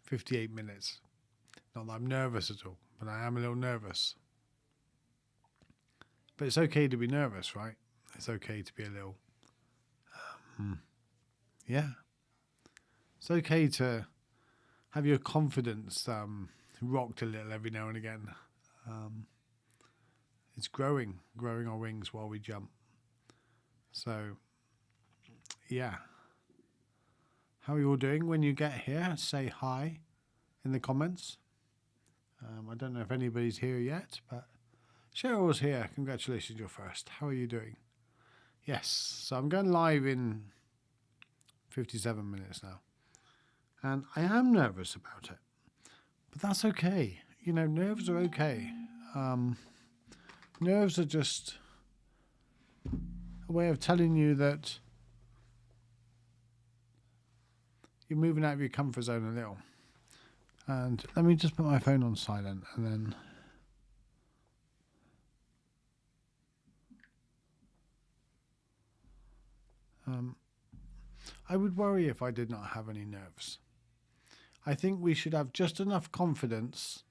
58 minutes. Not that I'm nervous at all, but I am a little nervous. But it's okay to be nervous, right? It's okay to be a little, yeah. It's okay to have your confidence rocked a little every now and again. It's growing our wings while we jump. So, yeah. How are you all doing? When you get here, say hi in the comments. I don't know if anybody's here yet, but Cheryl's here. Congratulations, you're first. How are you doing? Yes, so I'm going live in 57 minutes now. And I am nervous about it. But that's okay. You know, nerves are okay. Nerves are just a way of telling you that you're moving out of your comfort zone a little. And let me just put my phone on silent and then... I would worry if I did not have any nerves. I think we should have just enough confidence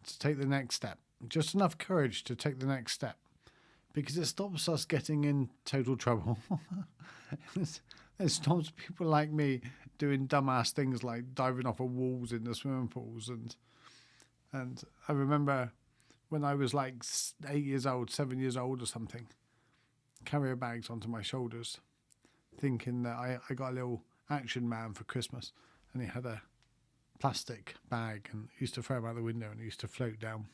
to take the next step. Just enough courage to take the next step. Because it stops us getting in total trouble. It stops people like me doing dumbass things like diving off of walls in the swimming pools. And I remember when I was like 8 years old, 7 years old or something, carrier bags onto my shoulders, thinking that I got a little Action Man for Christmas, and he had a plastic bag and used to throw him out the window and he used to float down.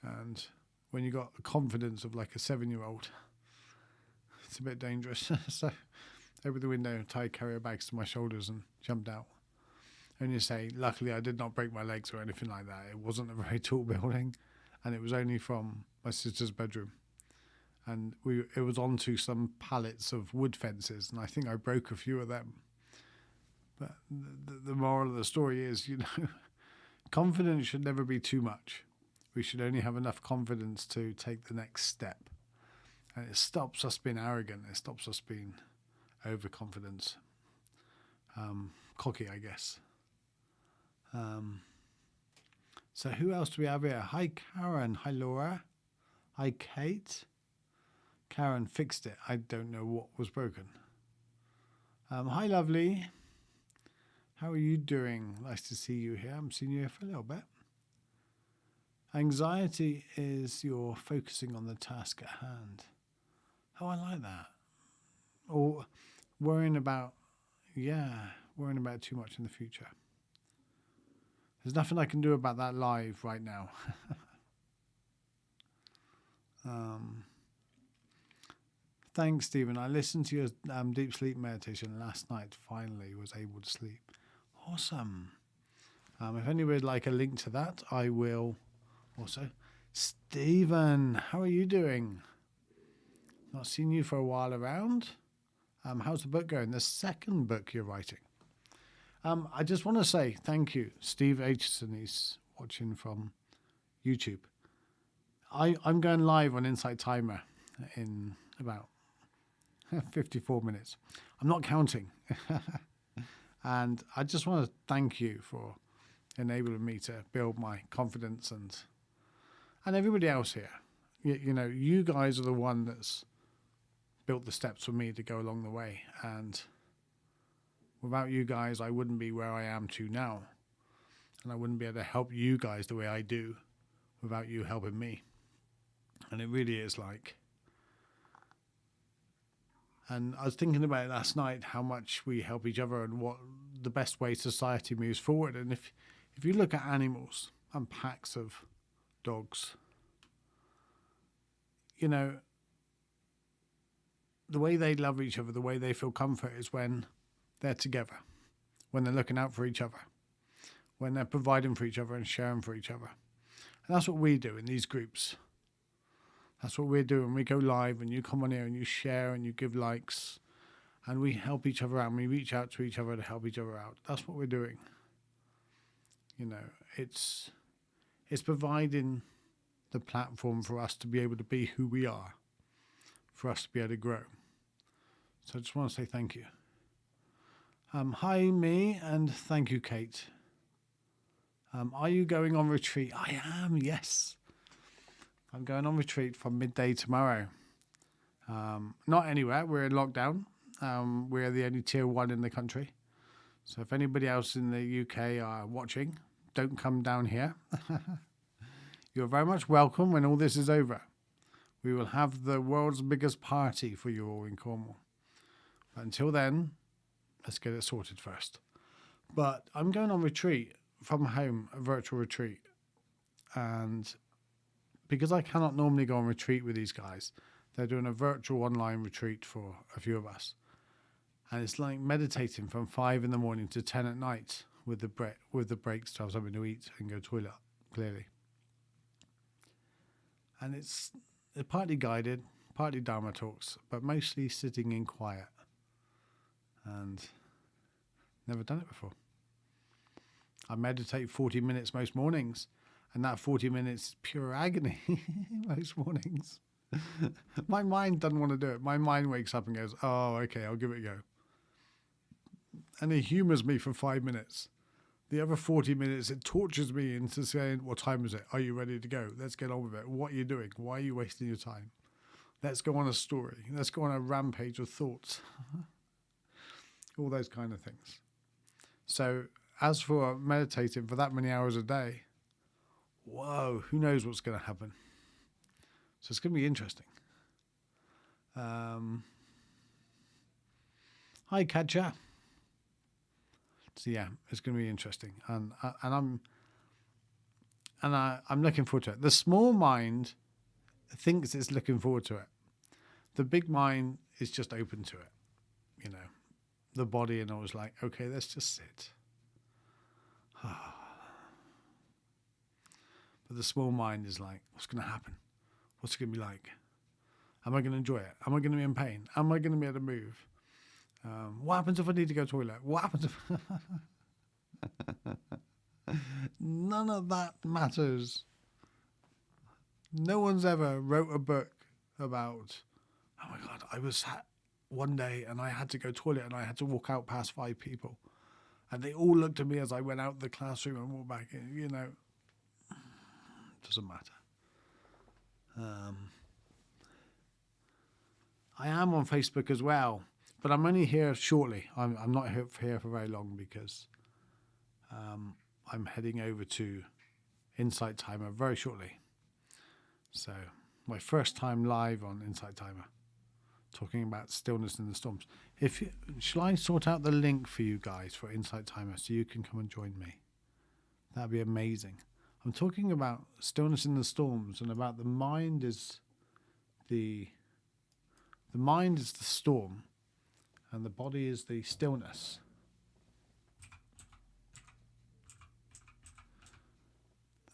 And when you got the confidence of like a 7-year-old, it's a bit dangerous. So over the window, tied carrier bags to my shoulders and jumped out. And you say, luckily I did not break my legs or anything like that. It wasn't a very tall building, and it was only from my sister's bedroom. And it was onto some pallets of wood fences, and I think I broke a few of them. But the moral of the story is, you know, confidence should never be too much. We should only have enough confidence to take the next step. And it stops us being arrogant. It stops us being overconfident. Cocky, I guess. So who else do we have here? Hi, Karen. Hi, Laura. Hi, Kate. Karen fixed it. I don't know what was broken. Hi, lovely. How are you doing? Nice to see you here. I'm seeing you here for a little bit. Anxiety is your focusing on the task at hand. Oh, I like that. Or worrying about too much in the future. There's nothing I can do about that live right now. Thanks, Stephen. I listened to your deep sleep meditation last night. Finally was able to sleep. Awesome. If anybody would like a link to that, I will also. Stephen, how are you doing? Not seen you for a while around. How's the book going? The second book you're writing. I just want to say thank you. Steve Aitchison is watching from YouTube. I'm going live on Insight Timer in about 54 minutes. I'm not counting. And I just want to thank you for enabling me to build my confidence and everybody else here. You know, you guys are the one that's built the steps for me to go along the way. And without you guys, I wouldn't be where I am to now. And I wouldn't be able to help you guys the way I do without you helping me. And it really is like... And I was thinking about it last night, how much we help each other and what the best way society moves forward. And if you look at animals and packs of dogs, you know, the way they love each other, the way they feel comfort is when they're together, when they're looking out for each other, when they're providing for each other and sharing for each other. And that's what we do in these groups. That's what we're doing. We go live and you come on here and you share and you give likes and we help each other out and we reach out to each other to help each other out. That's what we're doing. You know, it's providing the platform for us to be able to be who we are, for us to be able to grow. So I just want to say thank you. Hi, me, and thank you, Kate. Are you going on retreat? I am, yes. I'm going on retreat from midday tomorrow. Not anywhere. We're in lockdown. We're the only tier 1 in the country. So if anybody else in the UK are watching, don't come down here. You're very much welcome when all this is over. We will have the world's biggest party for you all in Cornwall. But until then, let's get it sorted first. But I'm going on retreat from home, a virtual retreat. And because I cannot normally go on retreat with these guys, they're doing a virtual online retreat for a few of us. And it's like meditating from 5 in the morning to 10 at night with the breaks to have something to eat and go toilet, clearly. And it's partly guided, partly Dharma talks, but mostly sitting in quiet. And never done it before. I meditate 40 minutes most mornings, and that 40 minutes is pure agony most mornings. My mind doesn't want to do it. My mind wakes up and goes, oh, okay, I'll give it a go. And it humors me for 5 minutes. The other 40 minutes, it tortures me into saying, what time is it? Are you ready to go? Let's get on with it. What are you doing? Why are you wasting your time? Let's go on a story. Let's go on a rampage of thoughts. All those kind of things. So as for meditating for that many hours a day, whoa, who knows what's going to happen. So it's going to be interesting. Hi, Katja. So yeah, it's going to be interesting, and I'm looking forward to it. The small mind thinks it's looking forward to it. The big mind is just open to it. You know, the body and I was like, okay, let's just sit. But the small mind is like, what's going to happen? What's it going to be like? Am I going to enjoy it? Am I going to be in pain? Am I going to be able to move? What happens if I need to go to the toilet? What happens if... None of that matters. No one's ever wrote a book about, oh my God, I was sat one day and I had to go to the toilet and I had to walk out past 5 people. And they all looked at me as I went out the classroom and walked back in. You know, doesn't matter. I am on Facebook as well, but I'm only here shortly. I'm not here for very long because I'm heading over to Insight Timer very shortly. So my first time live on Insight Timer, talking about stillness in the storms. Shall I sort out the link for you guys for Insight Timer so you can come and join me? That'd be amazing. I'm talking about stillness in the storms and about the mind is the mind is the storm and the body is the stillness.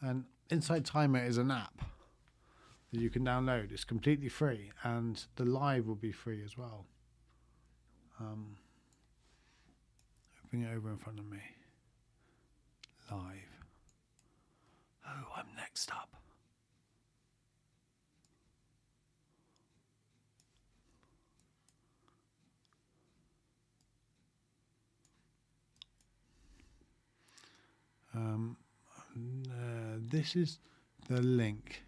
And Insight Timer is an app that you can download. It's completely free and the live will be free as well. Bring it over in front of me. Live. Oh, I'm next up. This is the link.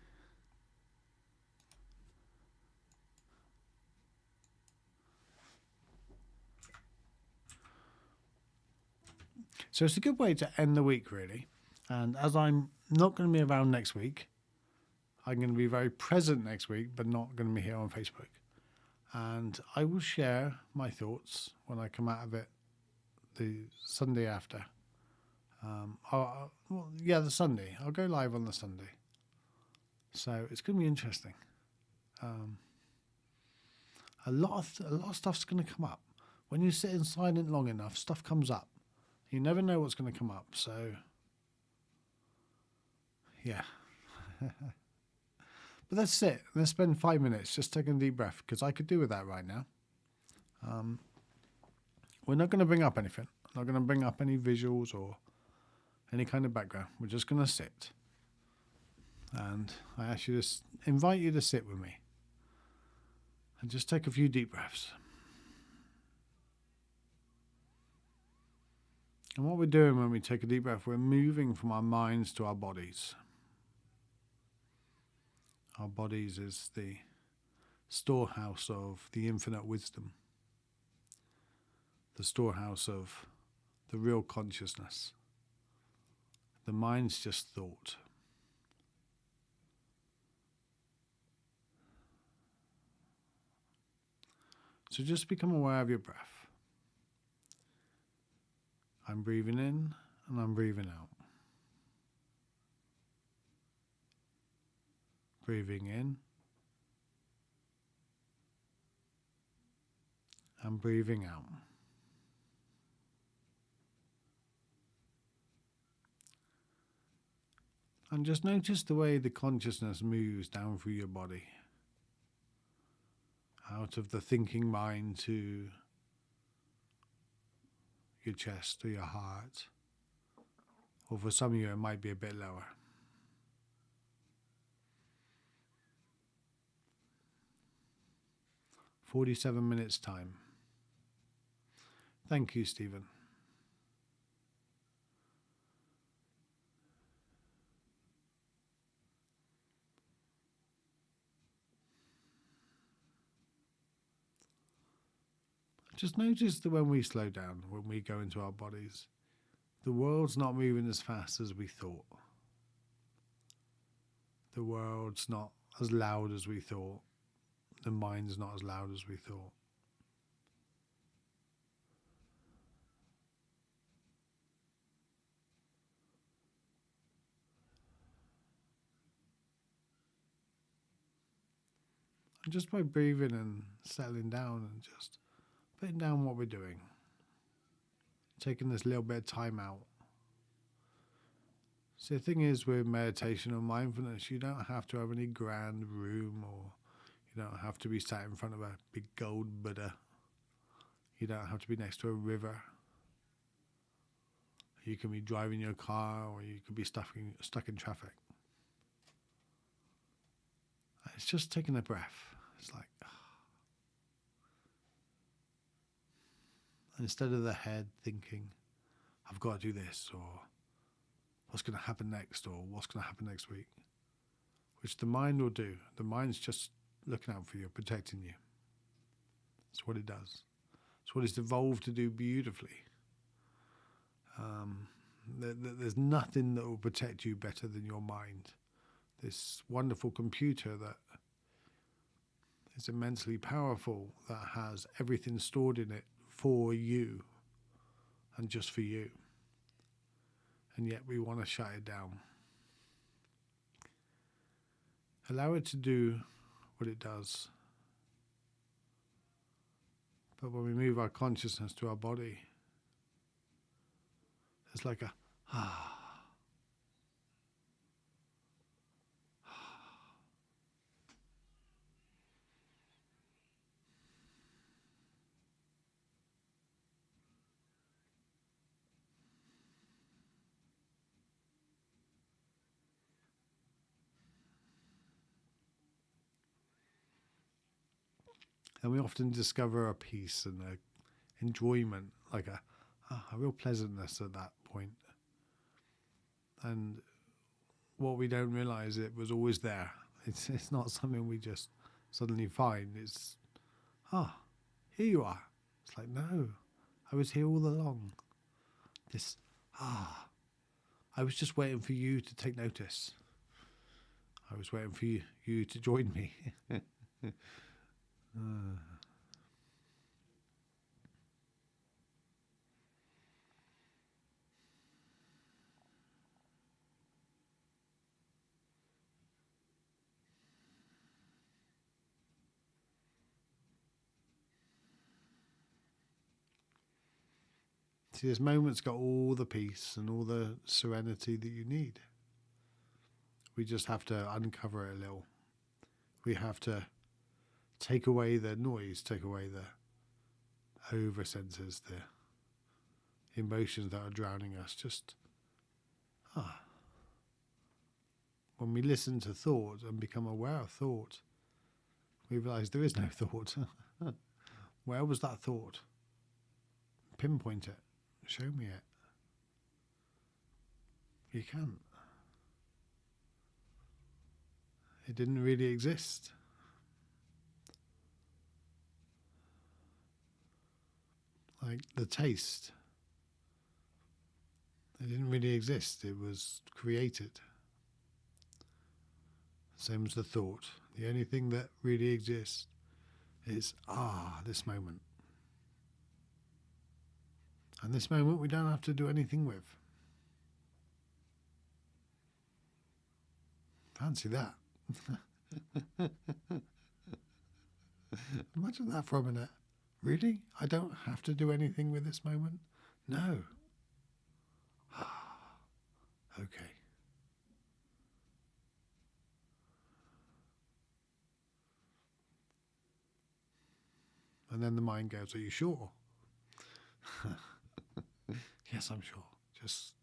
So it's a good way to end the week, really. And as I'm not going to be around next week, I'm going to be very present next week, but not going to be here on Facebook. And I will share my thoughts when I come out of it the Sunday after. The Sunday. I'll go live on the Sunday. So it's going to be interesting. A lot of stuff's going to come up. When you sit in silent long enough, stuff comes up. You never know what's going to come up. So, yeah. But let's sit. Let's spend 5 minutes just taking a deep breath because I could do with that right now. We're not going to bring up anything. I'm not going to bring up any visuals or any kind of background. We're just going to sit. And I invite you to sit with me. And just take a few deep breaths. And what we're doing when we take a deep breath, we're moving from our minds to our bodies. Our bodies is the storehouse of the infinite wisdom, the storehouse of the real consciousness. The mind's just thought. So just become aware of your breath. I'm breathing in and I'm breathing out. Breathing in and breathing out. And just notice the way the consciousness moves down through your body. Out of the thinking mind to your chest or your heart. Or for some of you, it might be a bit lower. "47 minutes time." Thank you, Stephen. Just notice that when we slow down, when we go into our bodies, the world's not moving as fast as we thought. The world's not as loud as we thought. The mind's not as loud as we thought. And just by breathing and settling down and just putting down what we're doing, taking this little bit of time out. So the thing is with meditation or mindfulness, you don't have to have any grand room, or you don't have to be sat in front of a big gold Buddha. You don't have to be next to a river. You can be driving your car, or you could be stuck in traffic. It's just taking a breath. It's like, instead of the head thinking, I've got to do this, or what's going to happen next, or what's going to happen next week, which the mind will do. The mind's just looking out for you, protecting you. That's what it does. It's what it's evolved to do beautifully. There's nothing that will protect you better than your mind. This wonderful computer that is immensely powerful, that has everything stored in it for you and just for you. And yet we want to shut it down. Allow it to do what it does. But when we move our consciousness to our body, it's like a and we often discover a peace and a enjoyment, like a real pleasantness at that point. And what we don't realize, it was always there. It's not something we just suddenly find. It's, here you are. It's like, no, I was here all along. This, I was just waiting for you to take notice. I was waiting for you to join me. See, this moment's got all the peace and all the serenity that you need. We just have to uncover it a little. We have to take away the noise, take away the over senses, the emotions that are drowning us. Just, when we listen to thought and become aware of thought, we realize there is no thought. Where was that thought? Pinpoint it. Show me it. You can't. It didn't really exist. Like the taste. It didn't really exist. It was created. Same as the thought. The only thing that really exists is, this moment. And this moment we don't have to do anything with. Fancy that. Imagine that for a minute. Really? I don't have to do anything with this moment? No. Okay. And then the mind goes, are you sure? Yes, I'm sure. Just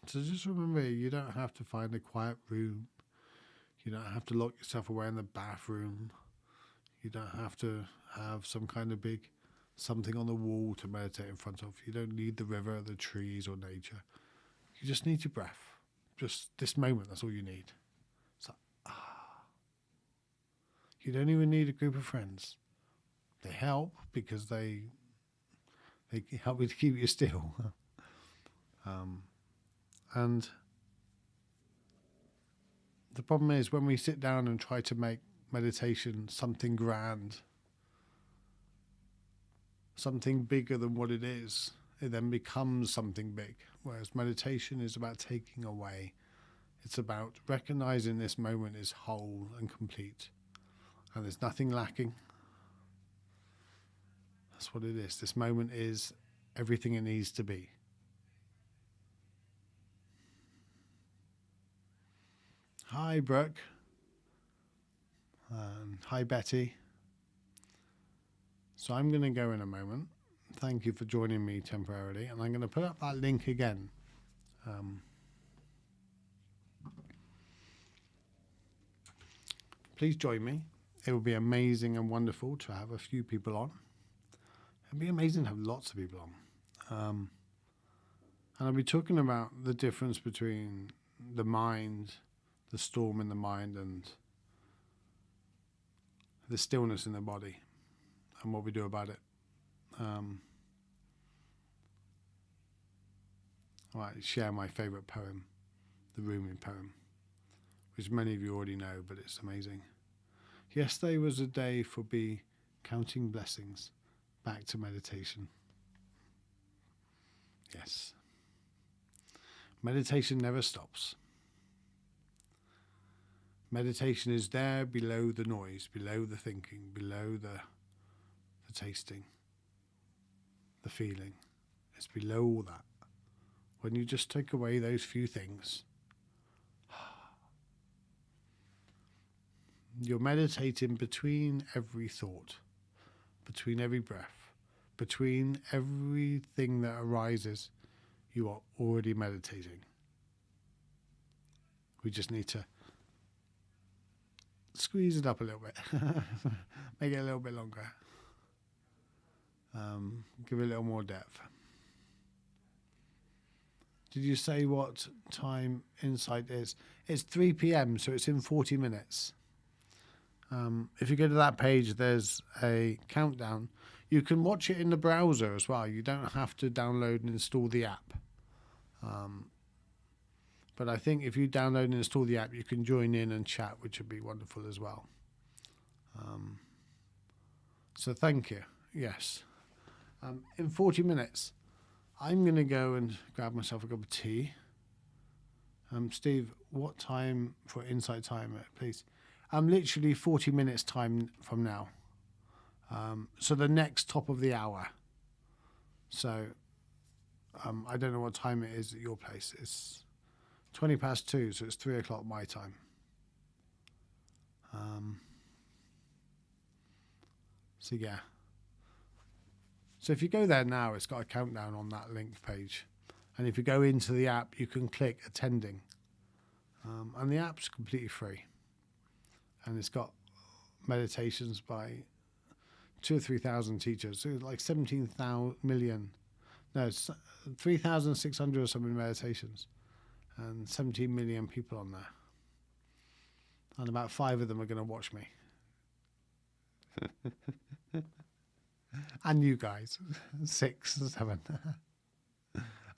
so just remember, you don't have to find a quiet room. You don't have to lock yourself away in the bathroom. You don't have to have some kind of big something on the wall to meditate in front of. You don't need the river, the trees, or nature. You just need your breath. Just this moment, that's all you need. So, You don't even need a group of friends. They help because they help you to keep you still. And the problem is when we sit down and try to make meditation something grand, something bigger than what it is, it then becomes something big. Whereas meditation is about taking away. It's about recognizing this moment is whole and complete. And there's nothing lacking. That's what it is. This moment is everything it needs to be. Hi, Brooke. Hi, Betty. So I'm going to go in a moment. Thank you for joining me temporarily. And I'm going to put up that link again. Please join me. It would be amazing and wonderful to have a few people on. It'd be amazing to have lots of people on. And I'll be talking about the difference between the mind, the storm in the mind, and the stillness in the body, and what we do about it. I might share my favourite poem, the Rumi poem, which many of you already know, but it's amazing. Yesterday was a day for counting blessings, back to meditation. Yes. Meditation never stops. Meditation is there below the noise, below the thinking, below the tasting, the feeling. It's below all that. When you just take away those few things, you're meditating between every thought, between every breath, between everything that arises. You are already meditating. We just need to squeeze it up a little bit, make it a little bit longer, give it a little more depth. Did you say what time Insight is? It's 3 p.m, so it's in 40 minutes. If you go to that page, there's a countdown. You can watch it in the browser as well. You don't have to download and install the app. But I think if you download and install the app, you can join in and chat, which would be wonderful as well. So thank you. Yes. In 40 minutes, I'm going to go and grab myself a cup of tea. Steve, what time for Insight time, please? Literally 40 minutes time from now. So the next top of the hour. So I don't know what time it is at your place. It's 20 past 2, so it's 3 o'clock my time. So yeah. So if you go there now, it's got a countdown on that link page. And if you go into the app, you can click attending. And the app's completely free. And it's got meditations by 2,000 or 3,000 teachers. So like 17 million. No, it's 3,600 or something meditations. And 17 million people on there. And about 5 of them are going to watch me. And you guys. 6, 7.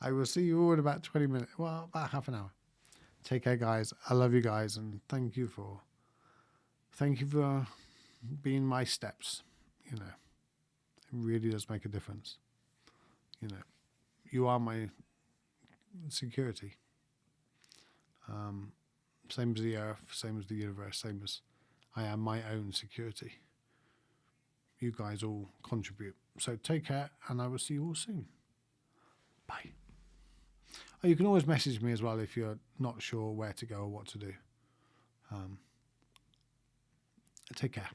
I will see you all in about 20 minutes. Well, about half an hour. Take care, guys. I love you guys. And thank you for being my steps. You know, it really does make a difference. You know, you are my security. Same as the earth, same as the universe, same as I am my own security. You guys all contribute. So take care, and I will see you all soon. Bye. Oh, you can always message me as well if you're not sure where to go or what to do. Take care.